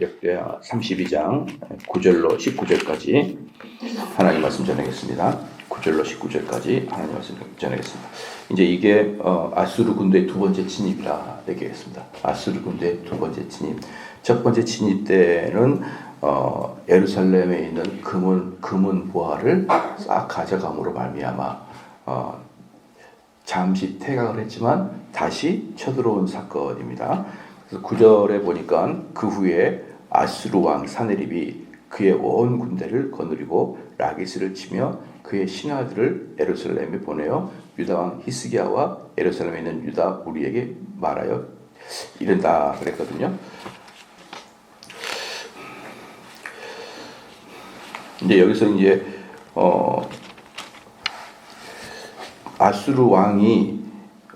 역대하 32장 9절로 19절까지 하나님 말씀 전하겠습니다. 9절로 19절까지 하나님 말씀 전하겠습니다. 이제 이게 아수르 군대의 두 번째 진입이라 얘기했습니다. 아수르 군대의 두 번째 진입. 첫 번째 진입 때는 예루살렘에 있는 금은 보화를 싹 가져감으로 말미암아 잠시 퇴각을 했지만 다시 쳐들어온 사건입니다. 그래서 9절에 보니까 그 후에 아수르 왕 사네립이 그의 온 군대를 거느리고 라기스를 치며 그의 신하들을 예루살렘에 보내어 유다 왕 히스기야와 예루살렘에 있는 유다 무리에게 말하여 이른다 그랬거든요. 이제 여기서 이제 아수르 왕이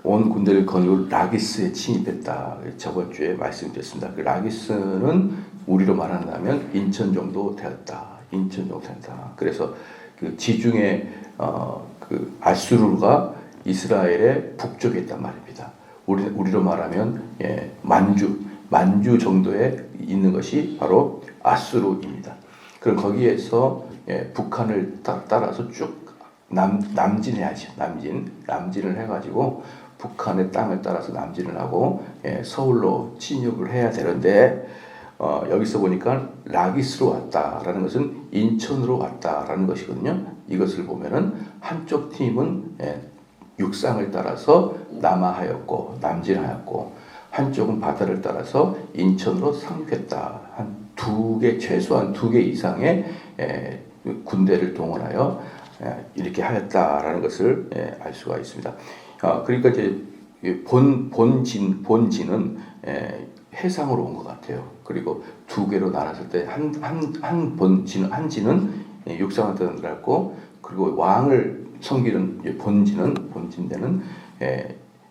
온 군대를 거느리고 라기스에 침입했다. 저번 주에 말씀드렸습니다. 그 라기스는 우리로 말한다면 인천 정도 되었다. 인천 정도 된다. 그래서 그 지중해 그 아수르가 이스라엘의 북쪽에 있단 말입니다. 우리로 말하면 만주 정도에 있는 것이 바로 아수르입니다. 그럼 거기에서 북한을 따라서 쭉 남진해야지. 남진을 해가지고 북한의 땅을 따라서 남진을 하고 서울로 침입을 해야 되는데 여기서 보니까 라기스로 왔다라는 것은 인천으로 왔다라는 것이거든요. 이것을 보면은 한쪽 팀은 육상을 따라서 남하하였고 남진하였고 한쪽은 바다를 따라서 인천으로 상륙했다. 최소한 두 개 이상의 군대를 동원하여 이렇게 하였다라는 것을 알 수가 있습니다. 그러니까 이제 본진은 해상으로 온 것 같아요. 그리고 두 개로 나눴을 때 한 진은 육상을 들어갔고, 그리고 왕을 섬기는 본진대는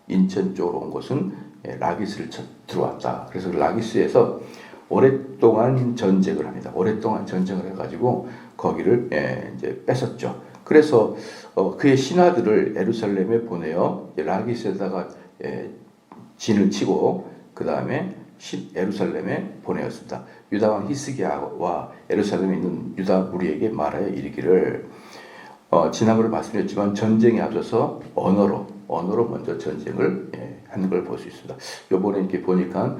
인천 쪽으로 온 곳은 라기스를 들어왔다. 그래서 라기스에서 오랫동안 전쟁을 합니다. 오랫동안 전쟁을 해가지고 거기를 이제 뺏었죠. 그래서 그의 신하들을 예루살렘에 보내어 라기스에다가 진을 치고 그 다음에 예루살렘에 보내었습니다. 유다 왕 히스기야와 예루살렘에 있는 유다 무리에게 말하여 이르기를 지난번에 말씀드렸지만 전쟁에 앞서서 언어로 먼저 전쟁을 하는 걸 볼 수 있습니다. 요번에 이렇게 보니까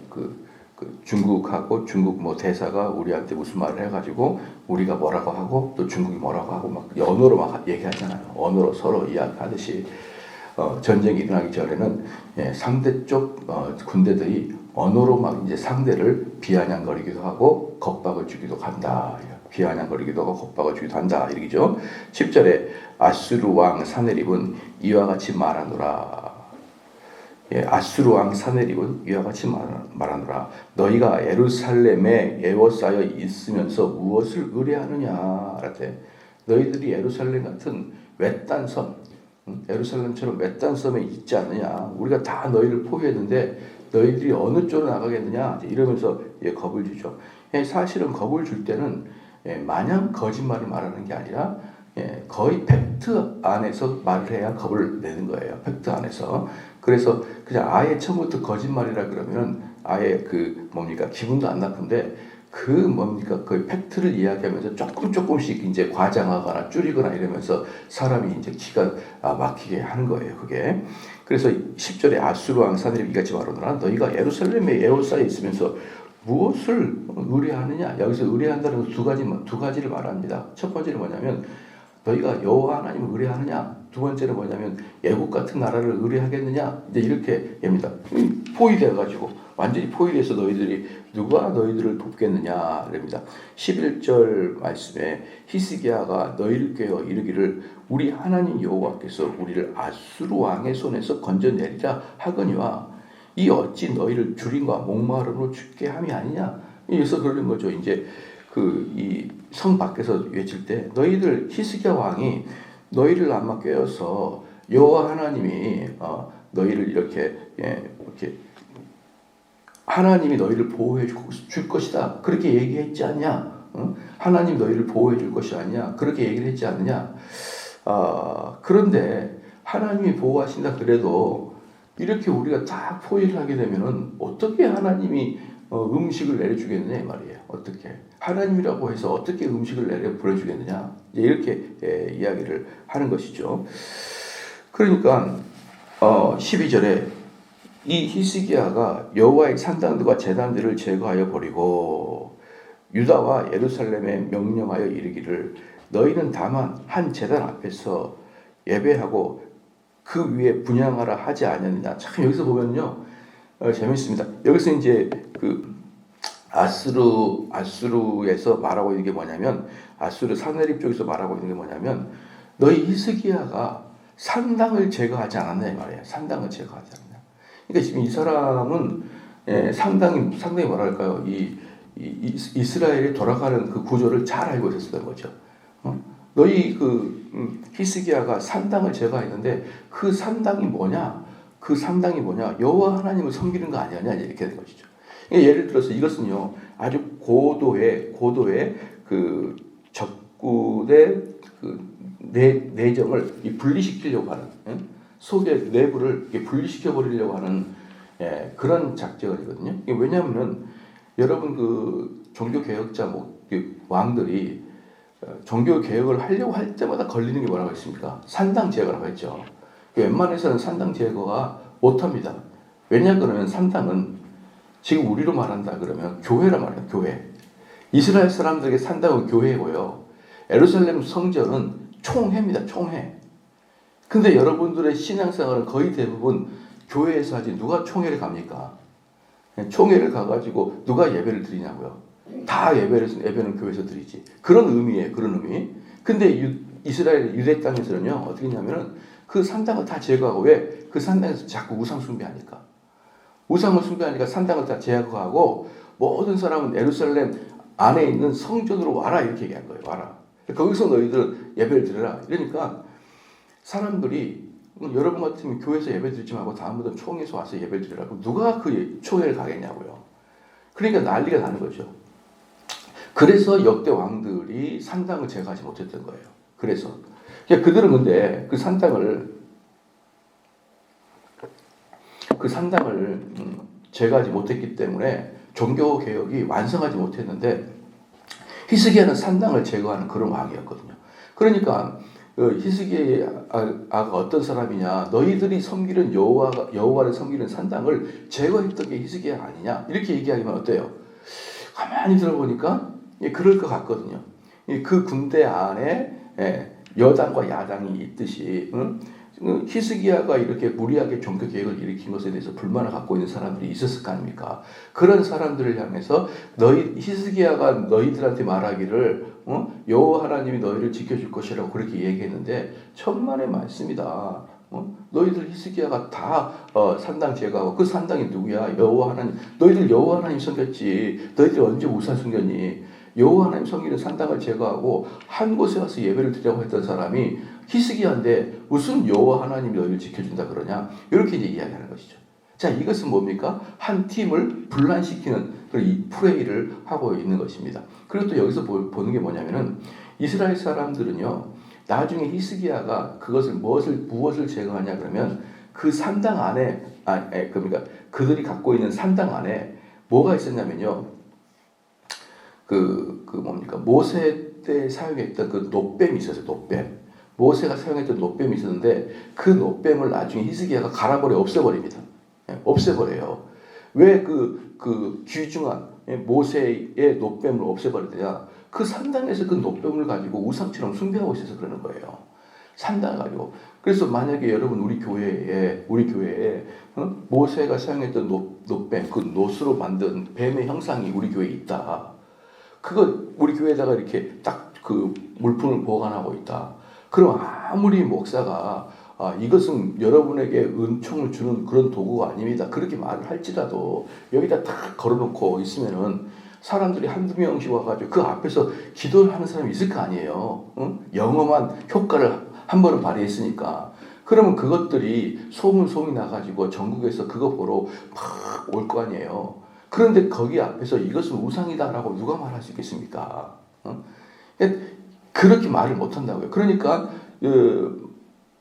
그 중국하고 중국 대사가 우리한테 무슨 말을 해가지고 우리가 뭐라고 하고 또 중국이 뭐라고 하고 막 언어로 막 얘기하잖아요. 언어로 서로 이야기하듯이 전쟁이 일어나기 전에는 상대 쪽 군대들이 언어로 막 이제 상대를 비아냥거리기도 하고 겁박을 주기도 한다. 비아냥거리기도 하고 겁박을 주기도 한다. 이러죠. 10절에 아수르 왕 사네립은 이와 같이 말하노라. 아수르 왕 사네립은 이와 같이 말하노라. 너희가 예루살렘에 에워싸여 있으면서 무엇을 의뢰하느냐. 라테. 너희들이 예루살렘 같은 외딴 섬, 예루살렘처럼 외딴 섬에 있지 않느냐. 우리가 다 너희를 포위했는데 너희들이 어느 쪽으로 나가겠느냐. 이러면서 겁을 주죠. 사실은 겁을 줄 때는 마냥 거짓말을 말하는 게 아니라 거의 팩트 안에서 말을 해야 겁을 내는 거예요. 팩트 안에서. 그래서 그냥 아예 처음부터 거짓말이라 그러면 아예 기분도 안 나쁜데 그 팩트를 이야기하면서 조금씩 이제 과장하거나 줄이거나 이러면서 사람이 이제 기가 막히게 하는 거예요, 그게. 그래서 10절에 아수르 왕 사네립이 이같이 말하노라. 너희가 예루살렘에 에워싸여 있으면서 무엇을 의뢰하느냐. 여기서 의뢰한다는 두 가지를 말합니다. 첫 번째는 뭐냐면 너희가 여호와 하나님을 의뢰하느냐. 두 번째는 뭐냐면 애국 같은 나라를 의뢰하겠느냐. 이제 이렇게 합니다. 포위되어가지고 완전히 포위돼서 누가 너희들을 돕겠느냐. 이랍니다. 11절 말씀에 히스기야가 너희를 꾀어 이르기를 우리 하나님 여호와께서 우리를 아수르 왕의 손에서 건져내리라 하거니와 이 어찌 너희를 주림과 목마름으로 죽게 함이 아니냐. 그래서 그러는 거죠. 이제 이 성 밖에서 외칠 때 너희들 히스기야 왕이 너희를 아마 꾀어서 여호와 하나님이 너희를 이렇게 하나님이 너희를 보호해 줄 것이다. 그렇게 얘기했지 않냐? 하나님 너희를 보호해 줄 것이 아니냐? 그렇게 얘기를 했지 않느냐? 그런데 하나님이 보호하신다 그래도 이렇게 우리가 다 포위를 하게 되면은 어떻게 하나님이 음식을 내려주겠느냐 이 말이에요. 어떻게 하나님이라고 해서 어떻게 음식을 내려 보내주겠느냐 이렇게 이야기를 하는 것이죠. 그러니까 12절에 이 히스기야가 여호와의 산당들과 제단들을 제거하여 버리고 유다와 예루살렘에 명령하여 이르기를 너희는 다만 한 제단 앞에서 예배하고 그 위에 분향하라 하지 않았느냐. 참 여기서 보면요 재밌습니다. 여기서 이제 그 아수르에서 말하고 있는 게 뭐냐면 아수르 사내립 쪽에서 말하고 있는 게 뭐냐면 너희 히스기야가 산당을 제거하지 않았냐 이 말이에요. 산당을 제거하지 않았냐. 그러니까 지금 이 사람은 상당히 뭐랄까요 이 이스라엘이 돌아가는 그 구조를 잘 알고 있었던 거죠. 너희 히스기야가 산당을 제거했는데 그 산당이 뭐냐? 그 산당이 뭐냐? 여호와 하나님을 섬기는 거 아니냐? 이렇게 된 것이죠. 예를 들어서 이것은요 아주 고도의 그 적군의 그 내정을 분리시키려고 하는 속의 내부를 분리시켜 버리려고 하는 그런 작전이거든요. 왜냐하면 여러분 그 종교 개혁자 왕들이 종교 개혁을 하려고 할 때마다 걸리는 게 뭐라고 했습니까? 산당 제거라고 했죠. 웬만해서는 산당 제거가 못합니다. 왜냐 그러면 산당은 지금 우리로 말한다 그러면 교회란 말이에요. 교회. 이스라엘 사람들에게 산당은 교회고요. 예루살렘 성전은 총회입니다. 총회. 근데 여러분들의 신앙생활은 거의 대부분 교회에서 하지 누가 총회를 갑니까? 총회를 가가지고 누가 예배를 드리냐고요. 다 예배는 교회에서 드리지. 그런 의미예요. 그런 의미. 근데 이스라엘 유대 땅에서는요 어떻게 했냐면은 그 산당을 다 제거하고 왜? 그 산당에서 자꾸 우상 숭배하니까. 우상을 숭배하니까 산당을 다 제거하고 모든 사람은 예루살렘 안에 있는 성전으로 와라 이렇게 얘기한 거예요. 와라. 거기서 너희들 예배를 드려라. 이러니까 사람들이 여러분 같으면 교회에서 예배 드리지 말고 다음부터 총회에서 와서 예배를 드리라고 누가 그 총회를 가겠냐고요. 그러니까 난리가 나는 거죠. 그래서 역대 왕들이 산당을 제거하지 못했던 거예요. 그래서 그들은 근데 그 산당을 제거하지 못했기 때문에 종교 개혁이 완성하지 못했는데 히스기야는 산당을 제거하는 그런 왕이었거든요. 그러니까 히스기야가 어떤 사람이냐? 너희들이 섬기는 여호와를 섬기는 산당을 제거했던 게 히스기야 아니냐? 이렇게 얘기하면 어때요? 가만히 들어보니까 그럴 것 같거든요. 그 군대 안에 여당과 야당이 있듯이 히스기야가 이렇게 무리하게 종교 개혁을 일으킨 것에 대해서 불만을 갖고 있는 사람들이 있었을 거 아닙니까? 그런 사람들을 향해서 히스기야가 너희들한테 말하기를 여호와 하나님이 너희를 지켜줄 것이라고 그렇게 얘기했는데 천만의 말씀이다. 너희들 히스기야가 다 산당 제거하고 그 산당이 누구야? 여호와 하나님. 너희들 여호와 하나님 섬겼지. 너희들 언제 우상 섬겼니? 여호와 하나님 섬기는 산당을 제거하고 한 곳에 와서 예배를 드리라고 했던 사람이 히스기야인데 무슨 여호와 하나님이 너희를 지켜준다 그러냐? 이렇게 이제 이야기하는 것이죠. 자, 이것은 뭡니까? 한 팀을 분란시키는 그런 플레이를 하고 있는 것입니다. 그리고 또 여기서 보는 게 뭐냐면은 이스라엘 사람들은요, 나중에 히스기야가 무엇을 제거하냐 그러면 그 산당 안에, 그러니까 그들이 갖고 있는 산당 안에 뭐가 있었냐면요, 모세 때 사용했던 그 노뱀이 있었어요. 노뱀. 모세가 사용했던 노뱀이 있었는데 그 노뱀을 나중에 히스기야가 갈아버려 없애버립니다. 없애버려요. 왜 그 귀중한 모세의 노뱀을 없애버리느냐? 그 산당에서 그 노뱀을 가지고 우상처럼 숭배하고 있어서 그러는 거예요. 산당을 가지고. 그래서 만약에 여러분 우리 교회에 모세가 사용했던 노뱀, 그 노스로 만든 뱀의 형상이 우리 교회에 있다. 그거 우리 교회에다가 이렇게 딱 그 물품을 보관하고 있다. 그럼 아무리 목사가 이것은 여러분에게 은총을 주는 그런 도구가 아닙니다. 그렇게 말을 할지라도 여기다 딱 걸어놓고 있으면은 사람들이 한두 명씩 와가지고 그 앞에서 기도를 하는 사람이 있을 거 아니에요. 영험한 효과를 한 번은 발휘했으니까. 그러면 그것들이 소문이 나가지고 전국에서 그거 보러 막 올 거 아니에요. 그런데 거기 앞에서 이것은 우상이다라고 누가 말할 수 있겠습니까? 그렇게 말을 못한다고요. 그러니까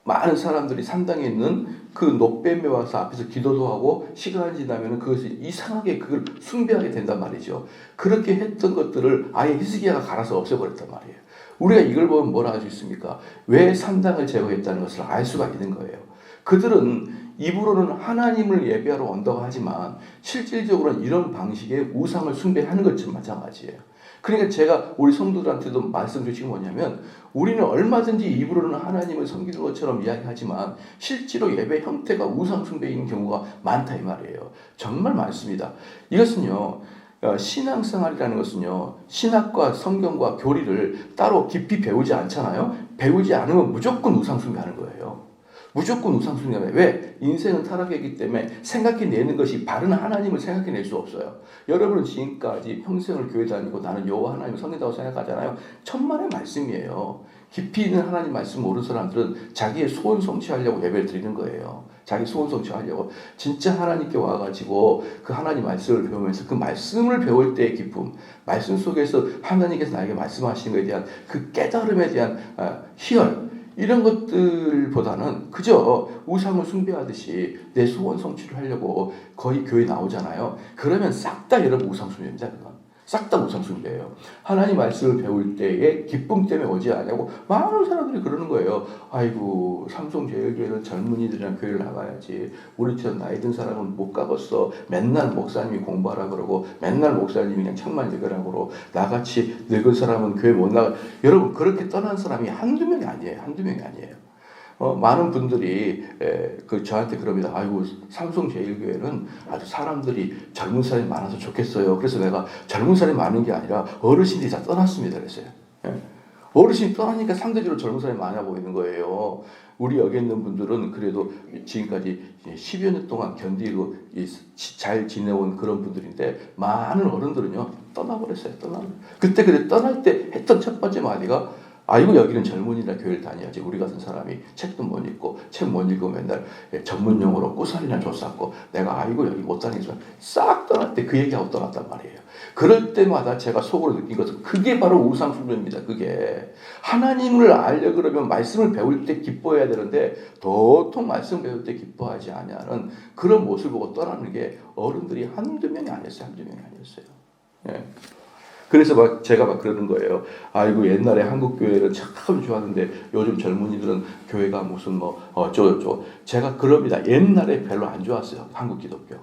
많은 사람들이 산당에 있는 그 높뱀에 와서 앞에서 기도도 하고 시간이 지나면 그것이 이상하게 그걸 숭배하게 된단 말이죠. 그렇게 했던 것들을 아예 히스기야가 갈아서 없애버렸단 말이에요. 우리가 이걸 보면 뭐라 할 수 있습니까? 왜 산당을 제거했다는 것을 알 수가 있는 거예요. 그들은 입으로는 하나님을 예배하러 온다고 하지만 실질적으로는 이런 방식의 우상을 숭배하는 것처럼 마찬가지예요. 그러니까 제가 우리 성도들한테도 말씀드린 게 뭐냐면 우리는 얼마든지 입으로는 하나님을 섬기는 것처럼 이야기하지만 실제로 예배 형태가 우상 숭배인 경우가 많다 이 말이에요. 정말 많습니다. 이것은요. 신앙생활이라는 것은요. 신학과 성경과 교리를 따로 깊이 배우지 않잖아요. 배우지 않으면 무조건 우상 숭배하는 거예요. 무조건 우상 숭배하는 거예요. 왜? 인생은 타락이기 때문에 생각해내는 것이 바른 하나님을 생각해낼 수 없어요. 여러분은 지금까지 평생을 교회 다니고 나는 여호와 하나님을 섬긴다고 생각하잖아요. 천만의 말씀이에요. 깊이 있는 하나님 말씀 모르는 사람들은 자기의 소원 성취하려고 예배를 드리는 거예요. 자기 소원 성취하려고. 진짜 하나님께 와가지고 그 하나님 말씀을 배우면서 그 말씀을 배울 때의 기쁨, 말씀 속에서 하나님께서 나에게 말씀하시는 것에 대한 그 깨달음에 대한 희열, 이런 것들보다는 그저 우상을 숭배하듯이 내 소원 성취를 하려고 거의 교회 나오잖아요. 그러면 싹 다 여러분 우상 숭배입니다. 그건. 싹 다 우상 숭배예요. 하나님 말씀을 배울 때에 기쁨 때문에 오지 않냐고 많은 사람들이 그러는 거예요. 아이고 삼성제일교회는 젊은이들이랑 교회를 나가야지. 우리처럼 나이 든 사람은 못 가봤어. 맨날 목사님이 공부하라 그러고 맨날 목사님이 그냥 책만 읽으라고 그러고 나같이 늙은 사람은 교회 못 나가. 여러분 그렇게 떠난 사람이 한두 명이 아니에요. 한두 명이 아니에요. 많은 분들이 저한테 그럽니다. 아이고 삼성제일교회는 아주 사람들이 젊은 사람이 많아서 좋겠어요. 그래서 내가 젊은 사람이 많은 게 아니라 어르신들이 다 떠났습니다. 그랬어요. 어르신이 떠나니까 상대적으로 젊은 사람이 많아 보이는 거예요. 우리 여기 있는 분들은 그래도 지금까지 10여 년 동안 견디고 잘 지내온 그런 분들인데 많은 어른들은요 떠나버렸어요. 그때 떠날 때 했던 첫 번째 마디가 아이고 여기는 젊은이나 교회를 다녀야지. 우리 같은 사람이 책도 못 읽고 책 못 읽고 맨날 전문 용어로 꾸사리나 줬었고 내가 아이고 여기 못 다니지만 싹 떠날 때 그 얘기하고 떠났단 말이에요. 그럴 때마다 제가 속으로 느낀 것은 그게 바로 우상 숭배입니다. 그게 하나님을 알려 그러면 말씀을 배울 때 기뻐해야 되는데 도통 말씀 배울 때 기뻐하지 않냐는 그런 모습을 보고 떠나는 게 어른들이 한두 명이 아니었어요. 예. 그래서 제가 그러는 거예요. 아이고 옛날에 한국 교회는 참 좋았는데 요즘 젊은이들은 교회가 무슨 어쩌고저쩌고. 제가 그럽니다. 옛날에 별로 안 좋았어요. 한국 기독교.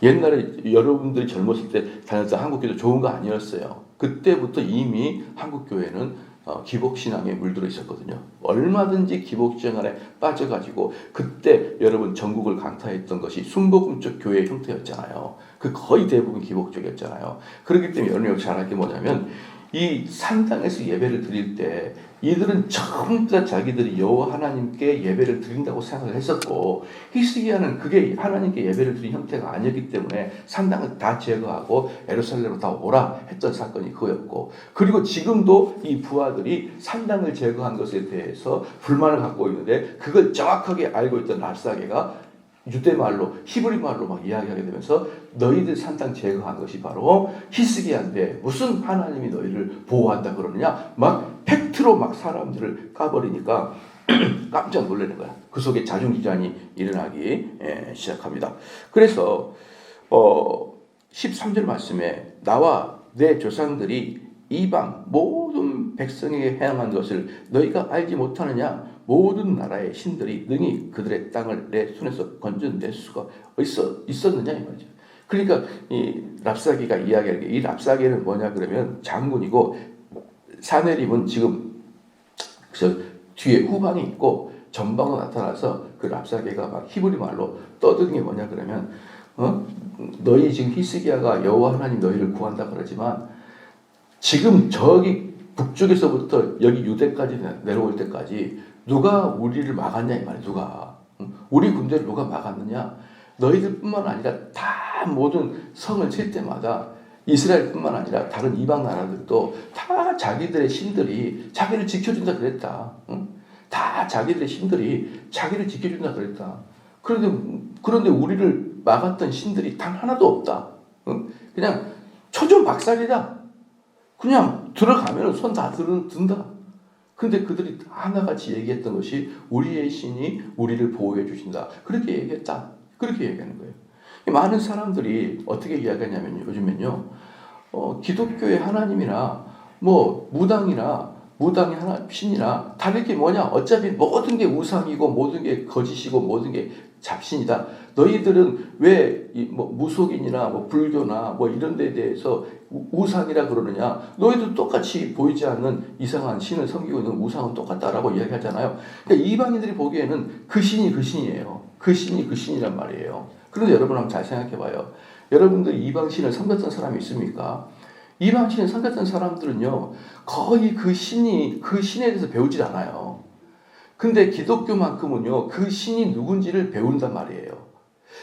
옛날에 여러분들이 젊었을 때 다녔던 한국 기독교 좋은 거 아니었어요. 그때부터 이미 한국 교회는 기복신앙에 물들어 있었거든요. 얼마든지 기복신앙 안에 빠져가지고 그때 여러분 전국을 강타했던 것이 순복음적 교회 형태였잖아요. 그 거의 대부분 기복적이었잖아요. 그렇기 때문에 여러분이 잘 알 게 뭐냐면 이 산당에서 예배를 드릴 때 이들은 전부 다 자기들이 여호와 하나님께 예배를 드린다고 생각을 했었고 히스기야는 그게 하나님께 예배를 드린 형태가 아니었기 때문에 산당을 다 제거하고 예루살렘으로 다 오라 했던 사건이 그거였고 그리고 지금도 이 부하들이 산당을 제거한 것에 대해서 불만을 갖고 있는데 그걸 정확하게 알고 있던 랍사게가 유대말로 히브리말로 막 이야기하게 되면서 너희들 산당 제거한 것이 바로 히스기야인데 무슨 하나님이 너희를 보호한다 그러느냐 막 팩트로 막 사람들을 까버리니까 깜짝 놀라는 거야. 그 속에 자중지장이 일어나기 시작합니다. 그래서 13절 말씀에 나와 내 조상들이 이방 모든 백성에게 행한 것을 너희가 알지 못하느냐 모든 나라의 신들이 능히 그들의 땅을 내 손에서 건져낼 수가 있었느냐 이 말이죠. 그러니까 이 랍사게가 이야기하는 게 이 랍사게는 뭐냐 그러면 장군이고 사네립은 지금 저 뒤에 후방이 있고 전방으로 나타나서 그 랍사게가 막 히브리 말로 떠드는 게 뭐냐 그러면 너희 지금 히스기야가 여호와 하나님 너희를 구한다 그러지만 지금 저기 북쪽에서부터 여기 유대까지 내려올 때까지 누가 우리를 막았냐 이 말이야. 누가 우리 군대를 누가 막았느냐. 너희들뿐만 아니라 다 모든 성을 칠 때마다 이스라엘뿐만 아니라 다른 이방 나라들도 다 자기들의 신들이 자기를 지켜준다 그랬다. 다 자기들의 신들이 자기를 지켜준다 그랬다. 그런데 우리를 막았던 신들이 단 하나도 없다. 그냥 초전박살이다. 그냥 들어가면 손 다 든다. 근데 그들이 하나같이 얘기했던 것이 우리의 신이 우리를 보호해 주신다. 그렇게 얘기했다. 그렇게 얘기하는 거예요. 많은 사람들이 어떻게 이야기하냐면요. 요즘엔요. 기독교의 하나님이나 뭐 무당의 하나 신이나 다를 게 뭐냐? 어차피 모든 게 우상이고 모든 게 거짓이고 모든 게 잡신이다. 너희들은 왜 뭐 무속인이나 뭐 불교나 뭐 이런 데에 대해서 우상이라 그러느냐? 너희도 똑같이 보이지 않는 이상한 신을 섬기고 있는 우상은 똑같다라고 이야기하잖아요. 그러니까 이방인들이 보기에는 그 신이 그 신이에요. 그 신이 그 신이란 말이에요. 그런데 여러분 한번 잘 생각해봐요. 여러분들이 이방 신을 섬겼던 사람이 있습니까? 이방 신을 섬겼던 사람들은요, 거의 그 신에 대해서 배우질 않아요. 근데 기독교만큼은요, 그 신이 누군지를 배운단 말이에요.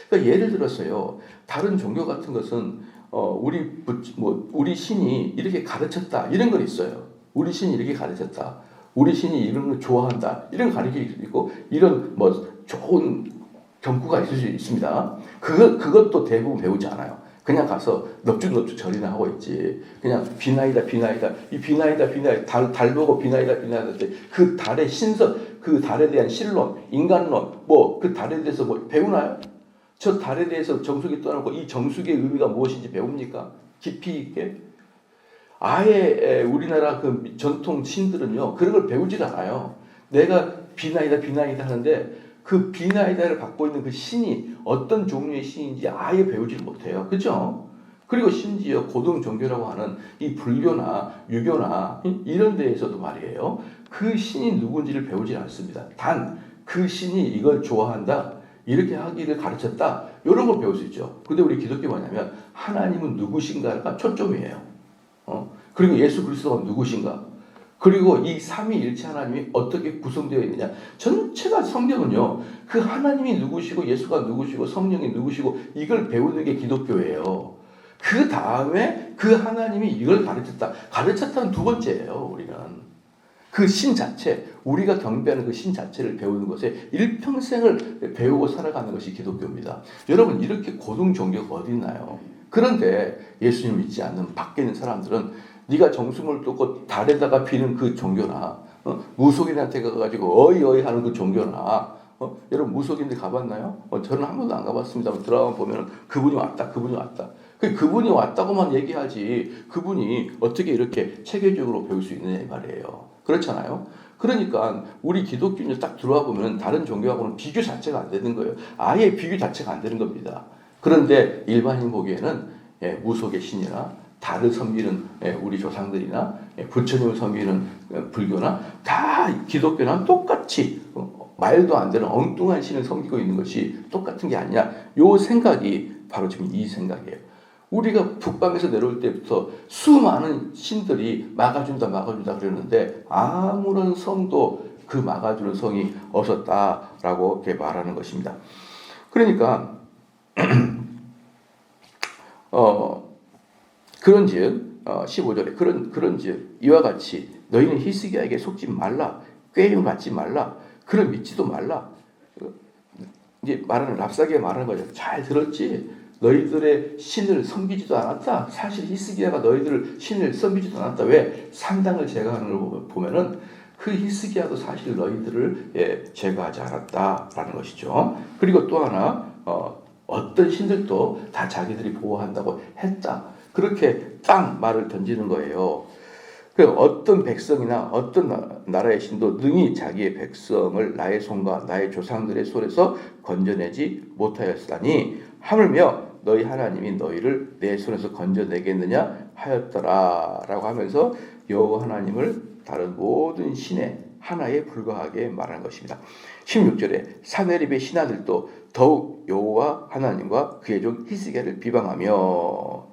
그러니까 예를 들어서요, 다른 종교 같은 것은, 우리 신이 이렇게 가르쳤다. 이런 건 있어요. 우리 신이 이렇게 가르쳤다. 우리 신이 이런 걸 좋아한다. 이런 가르침이 있고, 이런 좋은 경구가 있을 수 있습니다. 그것도 대부분 배우지 않아요. 그냥 가서 넙죽넙죽 절이나 하고 있지. 그냥 비나이다. 이 비나이다. 달 보고 비나이다. 그 달의 신선, 그 달에 대한 신론, 인간론, 그 달에 대해서 배우나요? 저 달에 대해서 정수기 떠나고 이 정수기의 의미가 무엇인지 배웁니까? 깊이 있게? 아예 우리나라 그 전통 신들은요, 그런 걸 배우질 않아요. 내가 비나이다 하는데 그 비나이다를 갖고 있는 그 신이 어떤 종류의 신인지 아예 배우질 못해요. 그죠? 그리고 심지어 고등 종교라고 하는 이 불교나 유교나 이런 데에서도 말이에요. 그 신이 누군지를 배우질 않습니다. 단 그 신이 이걸 좋아한다. 이렇게 하기를 가르쳤다. 이런 걸 배울 수 있죠. 근데 우리 기독교 뭐냐면 하나님은 누구신가가 초점이에요. 그리고 예수 그리스도가 누구신가? 그리고 이 삼위일체 하나님이 어떻게 구성되어 있느냐. 전체가 성경은요. 그 하나님이 누구시고 예수가 누구시고 성령이 누구시고 이걸 배우는 게 기독교예요. 그 다음에 그 하나님이 이걸 가르쳤다. 가르쳤다는 두 번째예요. 우리는. 그 신 자체, 우리가 경배하는 그 신 자체를 배우는 것에 일평생을 배우고 살아가는 것이 기독교입니다. 여러분 이렇게 고등 종교가 어디 있나요? 그런데 예수님을 믿지 않는 밖에 있는 사람들은 네가 정수물 뚫고 달에다가 피는 그 종교나 무속인한테 가가지고 어이 하는 그 종교나 여러분 무속인들 가봤나요? 저는 한 번도 안 가봤습니다. 드라마 보면 그분이 왔다. 그분이 왔다고만 얘기하지 그분이 어떻게 이렇게 체계적으로 배울 수 있느냐 이 말이에요. 그렇잖아요. 그러니까 우리 기독교인들 딱 들어와 보면 다른 종교하고는 비교 자체가 안 되는 거예요. 아예 비교 자체가 안 되는 겁니다. 그런데 일반인 보기에는 무속의 신이나 달을 섬기는 우리 조상들이나 부처님을 섬기는 불교나 다 기독교랑 똑같이 말도 안 되는 엉뚱한 신을 섬기고 있는 것이 똑같은 게 아니냐. 요 생각이 바로 지금 이 생각이에요. 우리가 북방에서 내려올 때부터 수많은 신들이 막아준다 그러는데 아무런 성도 그 막아주는 성이 없었다라고 이렇게 말하는 것입니다. 그러니까 그런즉 15절에 그런즉 이와 같이 너희는 히스기야에게 속지 말라, 꾀임 받지 말라, 그를 믿지도 말라. 이제 말하는 랍사기가 말하는 거죠. 잘 들었지? 너희들의 신을 섬기지도 않았다. 사실 히스기야가 너희들을 신을 섬기지도 않았다. 왜? 산당을 제거하는 걸 보면은 그 히스기야도 사실 너희들을 제거하지 않았다라는 것이죠. 그리고 또 하나 어떤 신들도 다 자기들이 보호한다고 했다. 그렇게 딱 말을 던지는 거예요. 그 어떤 백성이나 어떤 나라의 신도 능히 자기의 백성을 나의 손과 나의 조상들의 손에서 건져내지 못하였으니 하물며 너희 하나님이 너희를 내 손에서 건져내겠느냐 하였더라 라고 하면서 여호와 하나님을 다른 모든 신의 하나에 불과하게 말하는 것입니다. 16절에 사네립의 신하들도 더욱 여호와 하나님과 그의 종 히스기야를 비방하며,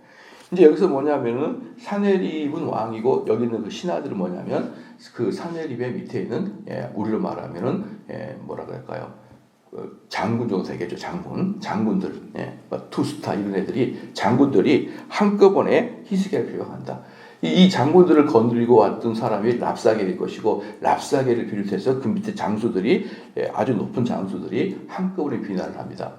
이제 여기서 뭐냐면은 사네립은 왕이고 여기 있는 그 신하들은 뭐냐면 그 사네립의 밑에 있는 우리로 말하면은 뭐라 그럴까요? 장군 정도 되겠죠. 장군들, 투스타 이런 애들이 장군들이 한꺼번에 히스기야를 비방한다. 이 장군들을 건드리고 왔던 사람이 랍사겔일 것이고 랍사겔을 비롯해서 그 밑에 장수들이 아주 높은 장수들이 한꺼번에 비난을 합니다.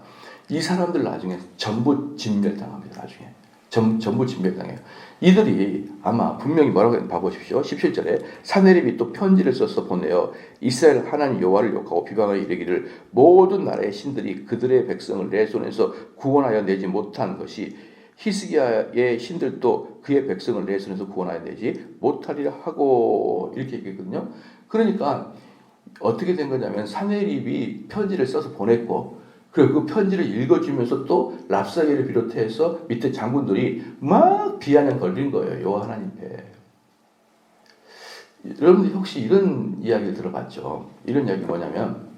이 사람들 나중에 전부 진멸당합니다. 나중에 전부 진멸당해요. 이들이 아마 분명히 뭐라고 봐보십시오. 17절에 사내립이 또 편지를 써서 보내어 이스라엘 하나님 여호와를 욕하고 비방하여 이르기를 모든 나라의 신들이 그들의 백성을 내 손에서 구원하여 내지 못한 것이 히스기야의 신들도 그의 백성을 내 손에서 구원하여 내지 못하리라 하고 이렇게 얘기했거든요. 그러니까 어떻게 된 거냐면 사내립이 편지를 써서 보냈고 그리고 그 편지를 읽어주면서 또 랍사게를 비롯해서 밑에 장군들이 막 비아냥 걸린 거예요. 여호와 하나님께. 여러분들 혹시 이런 이야기를 들어봤죠? 이런 이야기 뭐냐면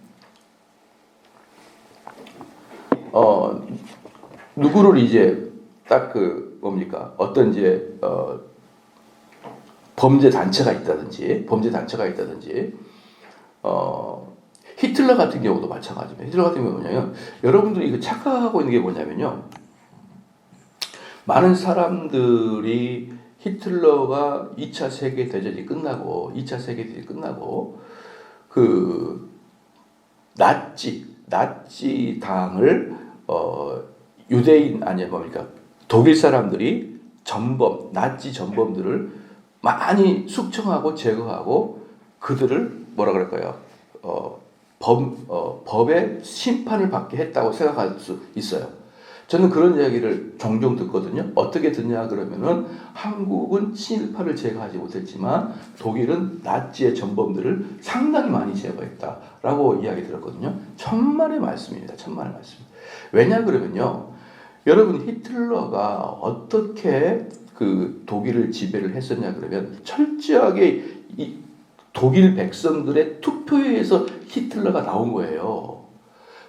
누구를 이제 딱 그 뭡니까? 어떤 이제 범죄 단체가 있다든지 히틀러 같은 경우도 마찬가지입니다. 히틀러 같은 경우는 뭐냐면 여러분들이 이거 착각하고 있는 게 뭐냐면요. 많은 사람들이 히틀러가 2차 세계대전이 끝나고 그 나치 당을 유대인 아니 뭡니까? 독일 사람들이 나치 전범들을 많이 숙청하고 제거하고 그들을 뭐라 그럴까요? 법의 심판을 받게 했다고 생각할 수 있어요. 저는 그런 이야기를 종종 듣거든요. 어떻게 듣냐 그러면은 한국은 친일파를 제거하지 못했지만 독일은 나치의 전범들을 상당히 많이 제거했다라고 이야기 들었거든요. 천만의 말씀입니다. 왜냐 그러면요. 여러분 히틀러가 어떻게 그 독일을 지배를 했었냐 그러면 철저하게 이 독일 백성들의 투표에 의해서 히틀러가 나온 거예요.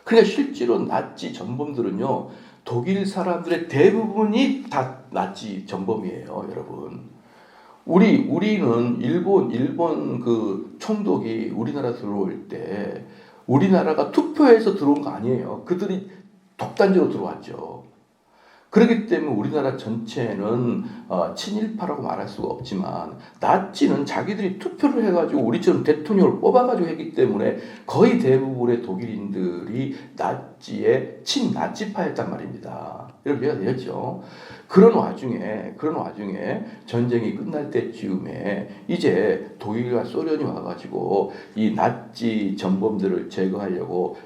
그러니까 실제로 나치 전범들은요. 독일 사람들의 대부분이 다 나치 전범이에요, 여러분. 우리는 일본 그 총독이 우리나라 들어올 때 우리나라가 투표해서 들어온 거 아니에요. 그들이 독단적으로 들어왔죠. 그렇기 때문에 우리나라 전체는 친일파라고 말할 수가 없지만 나치는 자기들이 투표를 해가지고 우리처럼 대통령을 뽑아가지고 했기 때문에 거의 대부분의 독일인들이 나치의 친나치파였단 말입니다. 여러분 이해가 되었죠? 그런 와중에 전쟁이 끝날 때쯤에 이제 독일과 소련이 와가지고 이 나치 전범들을 제거하려고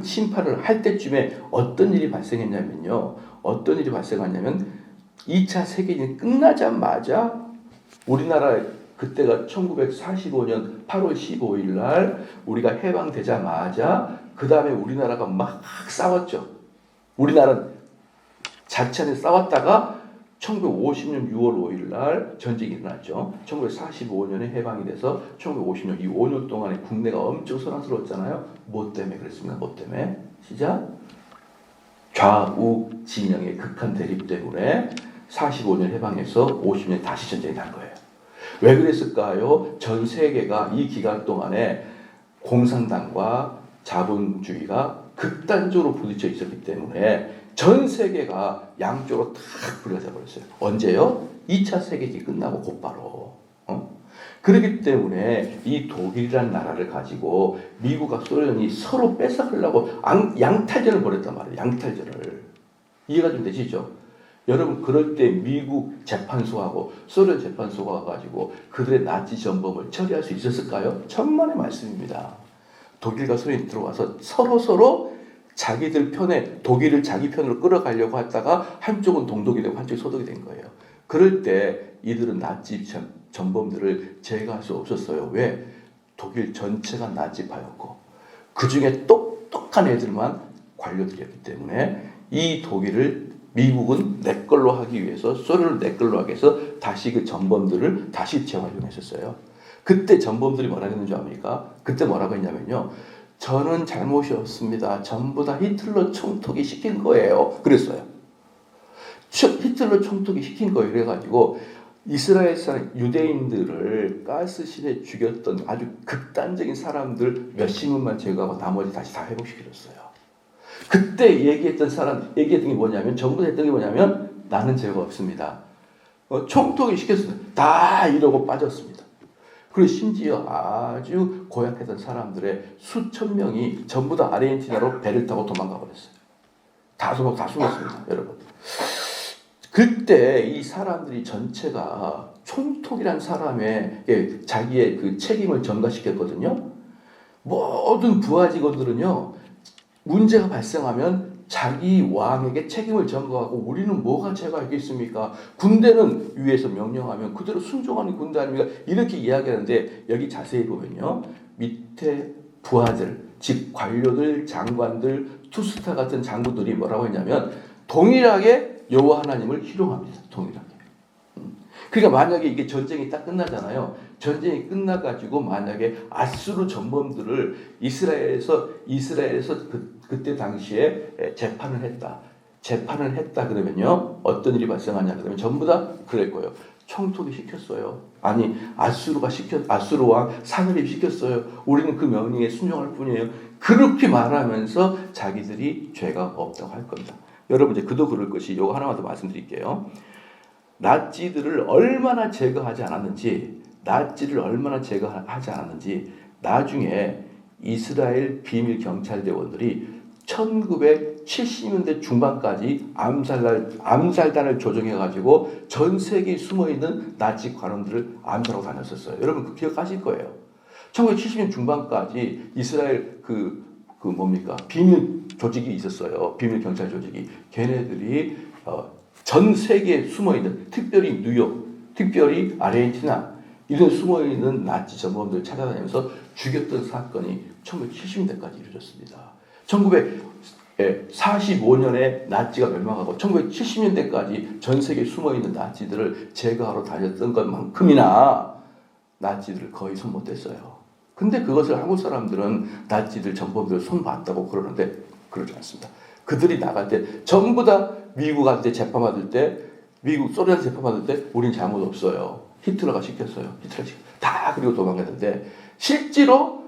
심판을 할 때쯤에 어떤 일이 발생했냐면요. 2차 세계대전이 끝나자마자 우리나라 그때가 1945년 8월 15일 날 우리가 해방되자마자 그 다음에 우리나라가 막 싸웠죠. 우리나라 자체 안에 싸웠다가 1950년 6월 5일 날 전쟁이 일어났죠. 1945년에 해방이 돼서 1950년 이 5년 동안에 국내가 엄청 소란스러웠잖아요. 뭐 때문에 그랬습니까? 뭐 때문에? 시작. 좌우 진영의 극한 대립 때문에 45년 해방해서 50년 다시 전쟁이 난 거예요. 왜 그랬을까요? 전 세계가 이 기간 동안에 공산당과 자본주의가 극단적으로 부딪혀 있었기 때문에 전 세계가 양쪽으로 탁 불려져 버렸어요. 언제요? 2차 세계대전이 끝나고 곧바로. 그렇기 때문에 이 독일이라는 나라를 가지고 미국과 소련이 서로 뺏어가려고 양탈전을 벌였단 말이에요. 양탈전을. 이해가 좀 되시죠? 여러분 그럴 때 미국 재판소하고 소련 재판소가 와가지고 그들의 나치 전범을 처리할 수 있었을까요? 천만의 말씀입니다. 독일과 소련이 들어와서 서로 자기들 편에 독일을 자기 편으로 끌어가려고 하다가 한쪽은 동독이 되고 한쪽이 소독이 된 거예요. 그럴 때 이들은 나치 전범들을 제거할 수 없었어요. 왜? 독일 전체가 나치파였고 그 중에 똑똑한 애들만 관료들이었기 때문에 이 독일을 미국은 내 걸로 하기 위해서 소련을 내 걸로 하기 위해서 다시 그 전범들을 다시 재활용했었어요. 그때 전범들이 뭐라 했는 줄 압니까? 그때 뭐라고 했냐면요. 저는 잘못이 없습니다. 전부 다 히틀러 총독이 시킨 거예요. 그랬어요. 히틀러 총독이 시킨 거예요. 그래가지고 이스라엘 사람 유대인들을 가스실에 죽였던 아주 극단적인 사람들 몇십만만 제거하고 나머지 다시 다 회복시켜줬어요. 그때 얘기했던 게 뭐냐면 전부 다 했던 게 뭐냐면 나는 죄가 없습니다. 총독이 시켰습니다. 다 이러고 빠졌습니다. 그리고 심지어 아주 고약했던 사람들의 수천 명이 전부 다 아르헨티나로 배를 타고 도망가 버렸어요. 다 숨었습니다, 여러분. 그때 이 사람들이 전체가 총독이란 사람의 자기의 그 책임을 전가시켰거든요. 모든 부하 직원들은요, 문제가 발생하면 자기 왕에게 책임을 전가하고 우리는 뭐가 죄가 있겠습니까? 군대는 위에서 명령하면 그대로 순종하는 군대 아닙니까? 이렇게 이야기하는데 여기 자세히 보면요, 밑에 부하들, 즉 관료들, 장관들, 투스타 같은 장군들이 뭐라고 했냐면 동일하게 여호와 하나님을 희롱합니다. 동일하게. 그러니까 만약에 이게 전쟁이 딱 끝나잖아요. 전쟁이 끝나가지고 만약에 아수르 전범들을 이스라엘에서 그때 당시에 재판을 했다 그러면요, 어떤 일이 발생하냐 그러면 전부 다 그럴 거예요. 총독이 시켰어요. 아니 아수르 왕 사느립이 시켰어요. 우리는 그 명령에 순종할 뿐이에요. 그렇게 말하면서 자기들이 죄가 없다고 할 겁니다. 여러분 이제 그도 그럴 것이 요거 하나만 더 말씀드릴게요. 나치들을 얼마나 제거하지 않았는지 나중에 이스라엘 비밀 경찰대원들이 1970년대 중반까지 암살단을 조정해가지고 전 세계에 숨어있는 나치 관원들을 암살하고 다녔었어요. 여러분 그 기억하실 거예요. 1970년 중반까지 이스라엘 비밀 조직이 있었어요. 비밀 경찰 조직이. 걔네들이 전 세계에 숨어있는, 특별히 뉴욕, 특별히 아르헨티나 이런 숨어있는 나치 전범들을 찾아다니면서 죽였던 사건이 1970년대까지 이루어졌습니다. 1945년에 나치가 멸망하고 1970년대까지 전 세계에 숨어있는 나치들을 제거하러 다녔던 것만큼이나 나치들을 거의 손 못 댔어요. 근데 그것을 한국 사람들은 나치들 전범들 손 봤다고 그러는데 그러지 않습니다. 그들이 나갈 때 전부 다 미국한테 재판받을 때, 소련한테 재판받을 때 우린 잘못 없어요. 히틀러가 시켰어요. 다 그리고 도망갔는데 실제로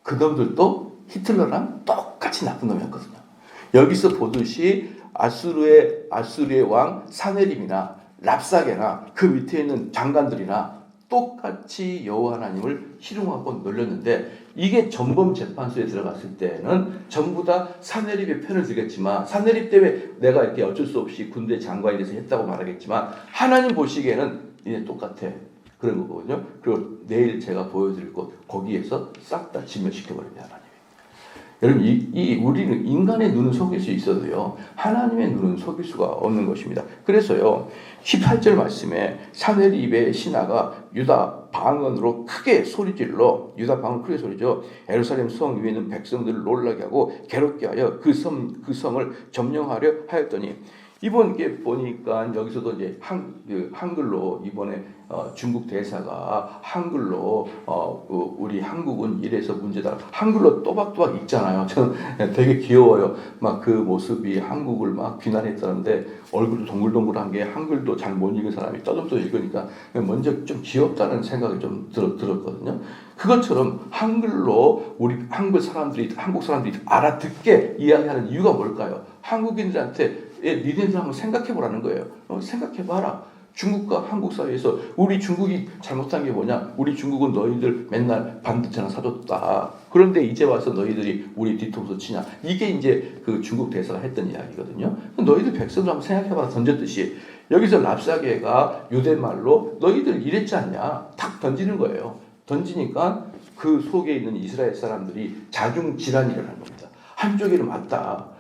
그놈들도 히틀러랑 똑같이 나쁜 놈이었거든요. 여기서 보듯이 아수르의 왕 사네립이나 랍사게나 그 밑에 있는 장관들이나 똑같이 여호와 하나님을 희롱하고 놀렸는데 이게 전범 재판소에 들어갔을 때는 전부 다 사네립의 편을 들겠지만 사네립 때문에 내가 이렇게 어쩔 수 없이 군대 장관이 돼서 했다고 말하겠지만 하나님 보시기에는 이제 똑같아. 그런 거거든요. 그리고 내일 제가 보여드릴 것 거기에서 싹 다 진멸시켜버립니다. 하나님이. 여러분 우리는 인간의 눈은 속일 수 있어도요 하나님의 눈은 속일 수가 없는 것입니다. 그래서요 18절 말씀에 사네립의 신하가 유다 방언으로 크게 소리질러 예루살렘 성 위에 있는 백성들을 놀라게 하고 괴롭게 하여 그 성을 점령하려 하였더니 이번 게 보니까 여기서도 이제 한글로 이번에 중국 대사가 한글로 우리 한국은 이래서 문제다. 한글로 또박또박 읽잖아요. 저는 되게 귀여워요. 막 그 모습이 한국을 막 비난했다는데 얼굴도 동글동글한 게 한글도 잘 못 읽은 사람이 떠듬떠 읽으니까 먼저 좀 귀엽다는 생각이 좀 들었거든요. 그것처럼 한글로 우리 한국 사람들이 알아듣게 이야기하는 이유가 뭘까요? 한국인들한테 니네들 한번 생각해보라는 거예요. 생각해봐라. 중국과 한국 사이에서 우리 중국이 잘못한 게 뭐냐? 우리 중국은 너희들 맨날 반도체나 사줬다. 그런데 이제 와서 너희들이 우리 뒤통수 치냐? 이게 이제 그 중국 대사가 했던 이야기거든요. 너희들 백성들 한번 생각해봐라 던졌듯이 여기서 랍사게가 유대말로 너희들 이랬지 않냐? 탁 던지는 거예요. 던지니까 그 속에 있는 이스라엘 사람들이 자중질환이 일어난 겁니다. 한쪽에는 맞다.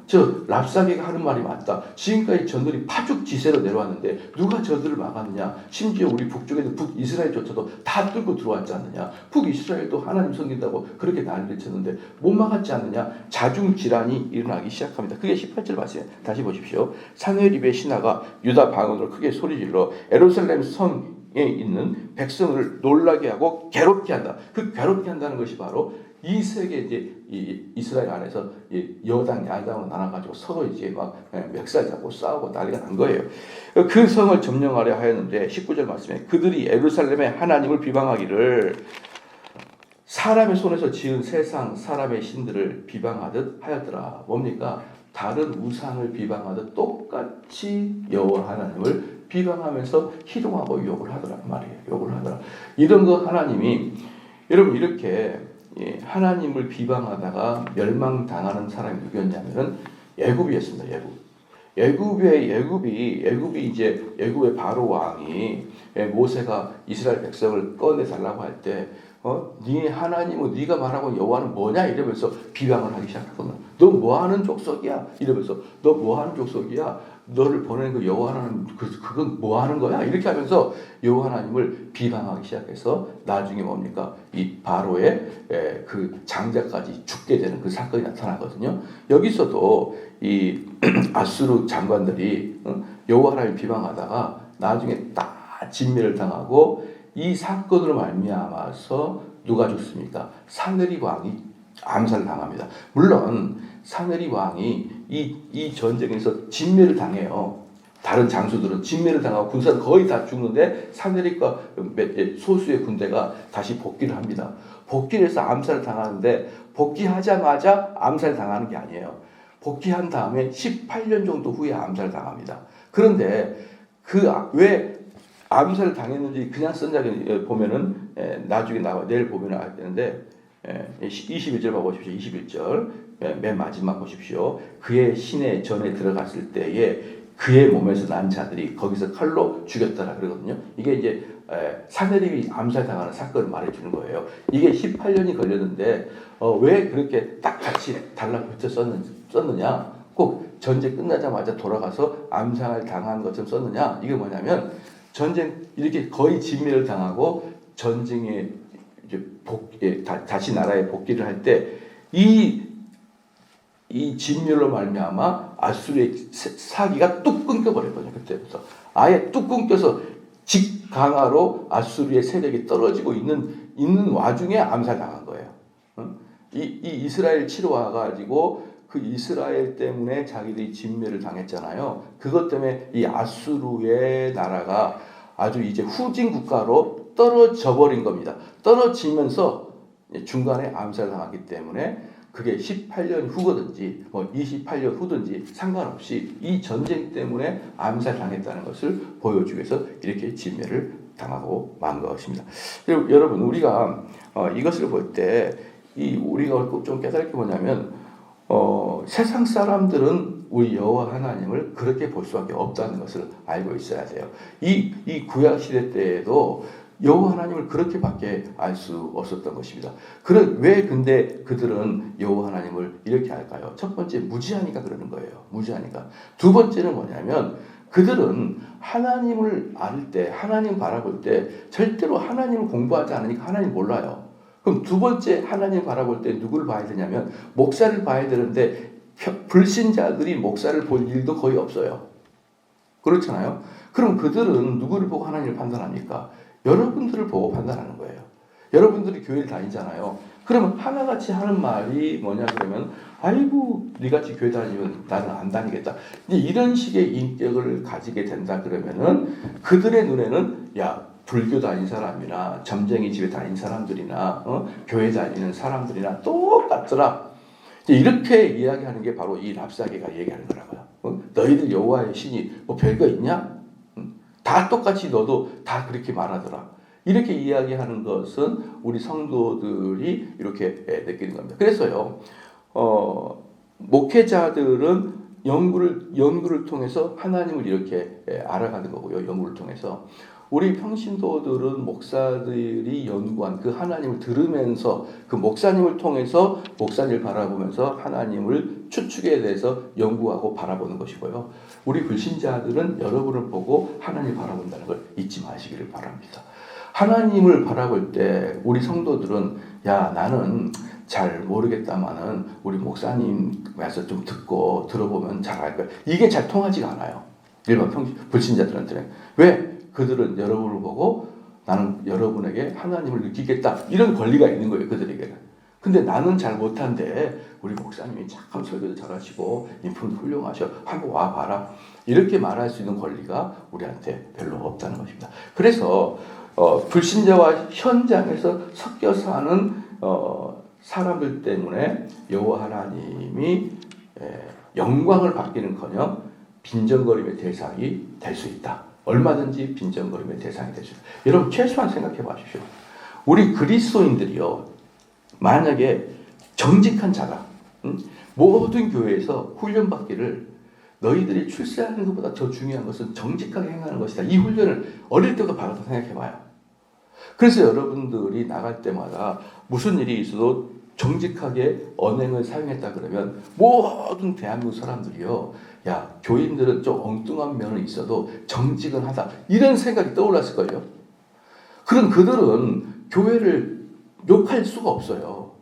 저 랍사게가 하는 말이 맞다. 지금까지 저들이 파죽지세로 내려왔는데 누가 저들을 막았느냐. 심지어 우리 북쪽에도 북이스라엘조차도 다 뚫고 들어왔지 않느냐. 북이스라엘도 하나님 섬긴다고 그렇게 난리를 쳤는데 못 막았지 않느냐. 자중질환이 일어나기 시작합니다. 그게 18절 말씀에 다시 보십시오. 사네립의 신하가 유다 방언으로 크게 소리질러 예루살렘 성에 있는 백성을 놀라게 하고 괴롭게 한다. 그 괴롭게 한다는 것이 바로 이 세계 이제 이스라엘 안에서 여당 야당으로 나눠가지고 서로 이제 막 멱살 잡고 싸우고 난리가 난 거예요. 그 성을 점령하려 하였는데 19절 말씀에 그들이 예루살렘의 하나님을 비방하기를 사람의 손에서 지은 세상 사람의 신들을 비방하듯 하였더라. 뭡니까? 다른 우상을 비방하듯 똑같이 여호와 하나님을 비방하면서 희롱하고 욕을 하더라 말이에요. 욕을 하더라. 이런 거 하나님이 여러분 이렇게 하나님을 비방하다가 멸망당하는 사람이 누구였냐면 애굽이었습니다. 애굽이 이제 애굽의 바로 왕이 모세가 이스라엘 백성을 꺼내 달라고 할 때 네 하나님은 네가 말하고 여호와는 뭐냐 이러면서 비방을 하기 시작하거든. 너 뭐하는 족속이야 이러면서 너 뭐하는 족속이야 너를 보낸 그 여호와 하나님 그건 뭐하는 거야 이렇게 하면서 여호와 하나님을 비방하기 시작해서 나중에 뭡니까 이 바로의 그 장자까지 죽게 되는 그 사건이 나타나거든요. 여기서도 이 아수르 장관들이 여호와 하나님 비방하다가 나중에 다 진멸을 당하고 이 사건으로 말미암아서 누가 죽습니까? 사느리 왕이 암살당합니다. 물론 사느리 왕이 이 전쟁에서 진멸을 당해요. 다른 장수들은 진멸을 당하고 군사는 거의 다 죽는데 사느리과 소수의 군대가 다시 복귀를 합니다. 복귀를 해서 암살을 당하는데 복귀하자마자 암살 당하는 게 아니에요. 복귀한 다음에 18년 정도 후에 암살 당합니다. 그런데 왜 암살을 당했는지 그냥 쓴다고 보면은 나중에 내일 보면 알겠는데 21절 봐보십시오. 21절 맨 마지막 보십시오. 그의 시내 전에 들어갔을 때에 그의 몸에서 난 자들이 거기서 칼로 죽였더라 그러거든요. 이게 이제 사내립이 암살당하는 사건을 말해주는 거예요. 이게 18년이 걸렸는데 왜 그렇게 딱 같이 달라붙어 썼느냐? 꼭 전쟁 끝나자마자 돌아가서 암살을 당한 것처럼 썼느냐? 이게 뭐냐면 전쟁 이렇게 거의 진멸을 당하고 전쟁에 이제 다시 나라에 복귀를 할 때 이 진멸로 말미암아 아수르의 사기가 뚝 끊겨버렸거든요. 그때부터 아예 뚝 끊겨서 직강하로 아수르의 세력이 떨어지고 있는 와중에 암살당한 거예요. 이 이스라엘 치러 와가지고 그 이스라엘 때문에 자기들이 진멸을 당했잖아요. 그것 때문에 이 아수르의 나라가 아주 이제 후진 국가로 떨어져 버린 겁니다. 떨어지면서 중간에 암살당하기 때문에 그게 18년 후거든지 28년 후든지 상관없이 이 전쟁 때문에 암살당했다는 것을 보여주기 위해서 이렇게 진멸을 당하고 만 것입니다. 그리고 여러분 우리가 이것을 볼 때 우리가 좀 깨달을 게 뭐냐면 세상 사람들은 우리 여호와 하나님을 그렇게 볼 수밖에 없다는 것을 알고 있어야 돼요. 이 구약 시대 때에도 여호와 하나님을 그렇게밖에 알 수 없었던 것입니다. 왜 근데 그들은 여호와 하나님을 이렇게 알까요? 첫 번째 무지하니까 그러는 거예요. 무지하니까. 두 번째는 뭐냐면 그들은 하나님을 알 때, 하나님 바라볼 때 절대로 하나님을 공부하지 않으니까 하나님 몰라요. 그럼 두 번째 하나님 바라볼 때 누구를 봐야 되냐면 목사를 봐야 되는데 불신자들이 목사를 볼 일도 거의 없어요. 그렇잖아요. 그럼 그들은 누구를 보고 하나님을 판단합니까? 여러분들을 보고 판단하는 거예요. 여러분들이 교회를 다니잖아요. 그러면 하나같이 하는 말이 뭐냐 그러면 아이고 네같이 교회 다니면 나는 안 다니겠다. 이제 이런 식의 인격을 가지게 된다 그러면은 그들의 눈에는 야 불교 다닌 사람이나 점쟁이 집에 다닌 사람들이나 교회 다니는 사람들이나 똑같더라. 이렇게 이야기하는 게 바로 이 랍사게가 얘기하는 거라고요. 너희들 여호와의 신이 뭐 별거 있냐? 다 똑같이 너도 다 그렇게 말하더라. 이렇게 이야기하는 것은 우리 성도들이 이렇게 느끼는 겁니다. 그래서요, 목회자들은 연구를 통해서 하나님을 이렇게 알아가는 거고요. 연구를 통해서. 우리 평신도들은 목사들이 연구한 그 하나님을 들으면서 그 목사님을 통해서 목사님을 바라보면서 하나님을 추측에 대해서 연구하고 바라보는 것이고요. 우리 불신자들은 여러분을 보고 하나님을 바라본다는 걸 잊지 마시기를 바랍니다. 하나님을 바라볼 때 우리 성도들은 야 나는 잘 모르겠다마는 우리 목사님 와서 좀 듣고 들어보면 잘 알 거야. 이게 잘 통하지가 않아요. 일반 불신자들한테는. 왜? 그들은 여러분을 보고 나는 여러분에게 하나님을 느끼겠다. 이런 권리가 있는 거예요. 그들에게는. 근데 나는 잘 못한데 우리 목사님이 참 설교도 잘하시고 인품도 훌륭하셔. 한번 와봐라. 이렇게 말할 수 있는 권리가 우리한테 별로 없다는 것입니다. 그래서 불신자와 현장에서 섞여 사는 사람들 때문에 여호와 하나님이 영광을 받기는커녕 빈정거림의 대상이 될 수 있다. 얼마든지 빈정거림의 대상이 될 수 있다. 여러분 최소한 생각해 보십시오. 우리 그리스도인들이요. 만약에 정직한 자가 모든 교회에서 훈련받기를 너희들이 출세하는 것보다 더 중요한 것은 정직하게 행하는 것이다. 이 훈련을 어릴 때부터 받아서 생각해봐요. 그래서 여러분들이 나갈 때마다 무슨 일이 있어도 정직하게 언행을 사용했다 그러면 모든 대한민국 사람들이요, 야, 교인들은 좀 엉뚱한 면은 있어도 정직은 하다, 이런 생각이 떠올랐을걸요. 그럼 그들은 교회를 욕할 수가 없어요.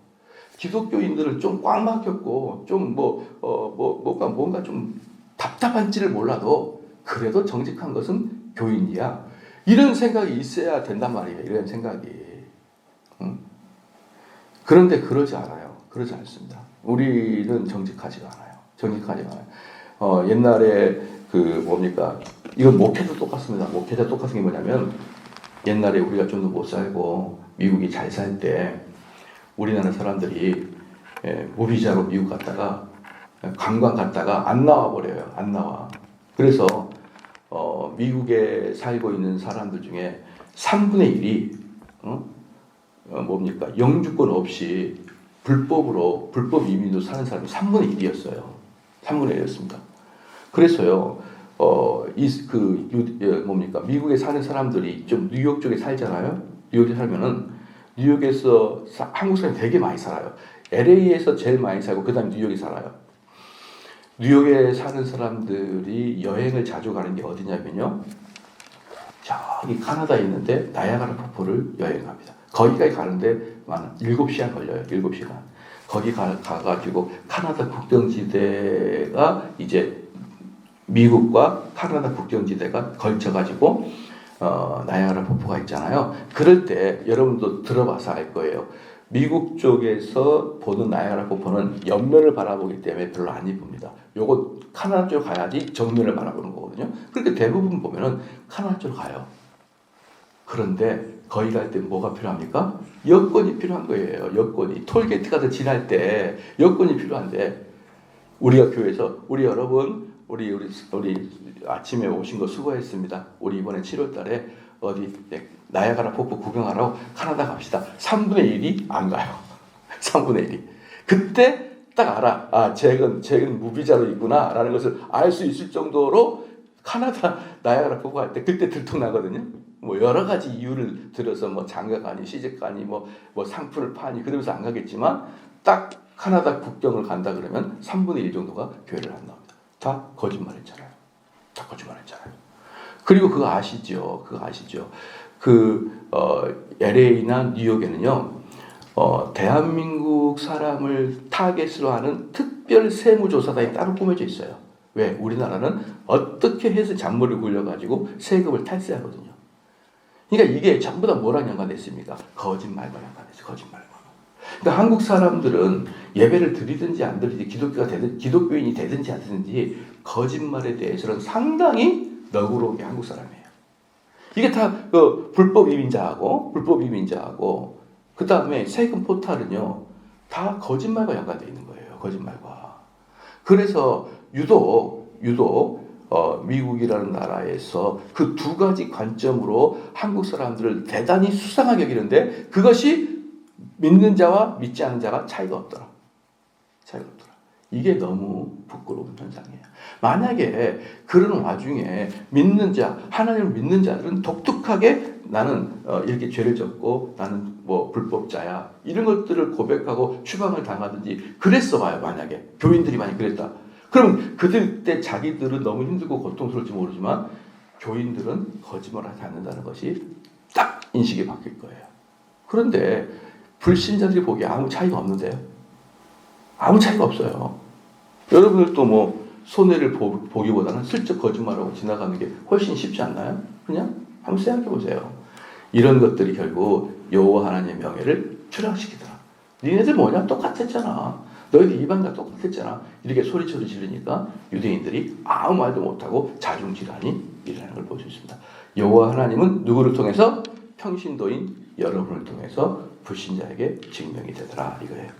기독교인들은 좀 꽉 막혔고 좀 뭔가 좀 답답한지를 몰라도 그래도 정직한 것은 교인이야, 이런 생각이 있어야 된단 말이에요. 이런 생각이. 그런데 그러지 않아요. 그러지 않습니다. 우리는 정직하지가 않아요. 정직하지가 않아요. 옛날에 이건 목회도 똑같습니다. 목회도 똑같은 게 뭐냐면, 옛날에 우리가 좀 더 못 살고 미국이 잘 살 때 우리나라 사람들이 무비자로 미국 갔다가 관광 갔다가 안 나와 버려요. 안 나와. 그래서 미국에 살고 있는 사람들 중에 3분의 1이 영주권 없이 불법 이민으로 사는 사람이 3분의 1이었어요. 3분의 1이었습니다. 그래서요, 미국에 사는 사람들이 좀 뉴욕 쪽에 살잖아요. 뉴욕에 살면은 뉴욕에서 한국 사람이 되게 많이 살아요. LA에서 제일 많이 살고 그 다음에 뉴욕에 살아요. 뉴욕에 사는 사람들이 여행을 자주 가는 게 어디냐면요, 저기 카나다에 있는데 나야가라 폭포를 여행합니다. 거기까지 가는데 7시간 걸려요. 7시간. 거기 가가지고 카나다 국경지대가 이제 미국과 카나다 국경지대가 걸쳐가지고 나야가라 폭포가 있잖아요. 그럴 때 여러분도 들어봐서 알 거예요. 미국 쪽에서 보는 나야가라 폭포는 옆면을 바라보기 때문에 별로 안 이쁩니다. 요거 카나다 쪽 가야지 정면을 바라보는 거거든요. 그렇게 대부분 보면은 카나다 쪽으로 가요. 그런데 거기 갈 때 뭐가 필요합니까? 여권이 필요한 거예요. 여권이. 톨게이트 가서 지날 때 여권이 필요한데, 우리가 교회에서 우리 여러분 우리 아침에 오신 거 수고했습니다. 우리 이번에 7월 달에 어디 나야가라 폭포 구경하러 카나다 갑시다. 3분의 1이 안 가요. 3분의 1이. 그때 딱 알아. 아, 쟤는 무비자로 있구나 라는 것을 알 수 있을 정도로 카나다 나야가라 폭포 갈 때 그때 들통나거든요. 뭐 여러 가지 이유를 들어서 뭐 장가가니 시집가니 뭐 상품을 파니 그러면서 안 가겠지만, 딱 카나다 국경을 간다 그러면 3분의 1 정도가 교회를 안 나옵니다. 다 거짓말했잖아요. 다 거짓말했잖아요. 그리고 그거 아시죠? LA나 뉴욕에는요, 대한민국 사람을 타겟으로 하는 특별 세무조사단이 따로 꾸며져 있어요. 왜? 우리나라는 어떻게 해서 잔머리를 굴려가지고 세금을 탈세하거든요. 그러니까 이게 전부 다 뭐랑 연관됐습니까? 거짓말과 연관됐어요. 거짓말과. 그러니까 한국 사람들은 예배를 드리든지 안 드리든지 기독교인이 되든지 안 되든지 거짓말에 대해서는 상당히 너그러운 게 한국 사람이에요. 이게 다 불법 이민자하고 그 다음에 세금 포탈은요, 다 거짓말과 연관되어 있는 거예요. 거짓말과. 그래서 유독 미국이라는 나라에서 그 두 가지 관점으로 한국 사람들을 대단히 수상하게 여기는데, 그것이 믿는 자와 믿지 않는 자가 차이가 없더라. 이게 너무 부끄러운 현상이에요. 만약에 그런 와중에 하나님을 믿는 자들은 독특하게 나는 이렇게 죄를 졌고 나는 불법자야, 이런 것들을 고백하고 추방을 당하든지 그랬어 봐요. 만약에 교인들이 많이 그랬다. 그럼 그들 때 자기들은 너무 힘들고 고통스러울지 모르지만 교인들은 거짓말하지 않는다는 것이 딱 인식이 바뀔 거예요. 그런데 불신자들이 보기에 아무 차이가 없는데요. 아무 차이가 없어요. 여러분들도 손해를 보기보다는 슬쩍 거짓말하고 지나가는 게 훨씬 쉽지 않나요? 그냥 한번 생각해 보세요. 이런 것들이 결국 여호와 하나님의 명예를 추락시키더라. 니네들 뭐냐? 똑같았잖아. 너희들 이방과 똑같았잖아. 이렇게 소리쳐서 지르니까 유대인들이 아무 말도 못하고 자중질환이 일어나는 걸 볼 수 있습니다. 여호와 하나님은 누구를 통해서? 평신도인 여러분을 통해서 불신자에게 증명이 되더라, 이거예요.